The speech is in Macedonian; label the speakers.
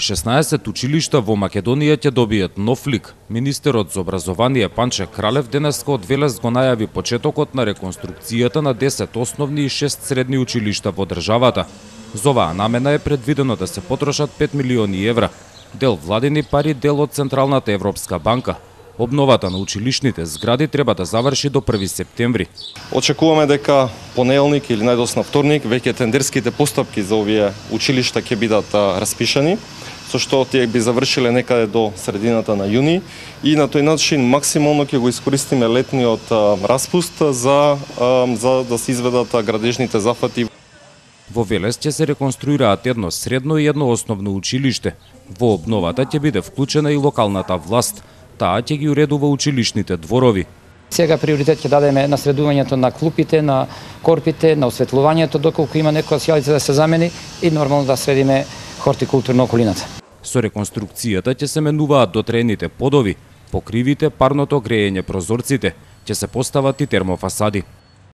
Speaker 1: 16 училишта во Македонија ќе добијат нов лик. Министерот за образование Панче Кралев денеска од Велес го најави почетокот на реконструкцијата на 10 основни и 6 средни училишта во државата. За оваа намена е предвидено да се потрошат 5 милиони евра, дел владини пари, дел од Централната Европска банка. Обновата на училишните згради треба да заврши до 1 септември.
Speaker 2: Очекуваме дека понеделник или најдосна вторник веќе тендерските постапки за овие училишта ќе бидат распишани, со што тие би завршиле некаде до средината на јуни и на тој начин максимално ќе го искористиме летниот распуст за да се изведат градежните зафати.
Speaker 1: Во Велес ќе се реконструираат едно средно и едно основно училиште. Во обновата ќе биде вклучена и локалната власт. Таа ќе ги уредува училишните дворови.
Speaker 3: Сега приоритет ќе дадеме на средувањето на клупите, на корпите, на осветлувањето доколку има некоја сјалица да се замени и нормално да средиме хортикултурно околината.
Speaker 1: Со реконструкцијата ќе се менуваат дотрените подови, покривите, парното грејење, прозорците, ќе се постават и термофасади.